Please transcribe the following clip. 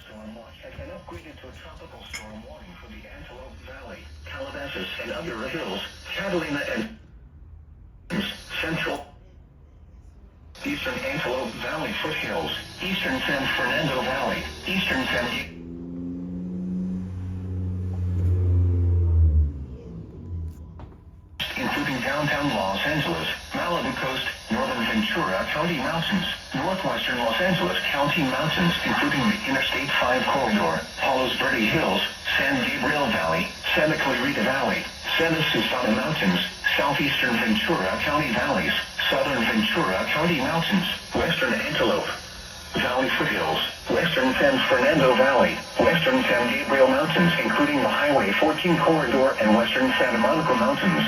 storm watch has been upgraded to a tropical storm warning for the Antelope Valley, Calabasas, and other hills, Catalina and Central Eastern Antelope Valley foothills, Eastern San Fernando Valley, Eastern San Diego, including downtown Los Angeles, Malibu Coast, northern Ventura County Mountains, northwestern Los Angeles County Mountains, including the Interstate 5 corridor, Palos Verdes Hills, San Gabriel Valley, Santa Clarita Valley, Santa Susana Mountains, southeastern Ventura County Valleys, southern Ventura County Mountains, western Antelope Valley foothills, western San Fernando Valley, western San Gabriel Mountains, including the Highway 14 corridor, and western Santa Monica Mountains.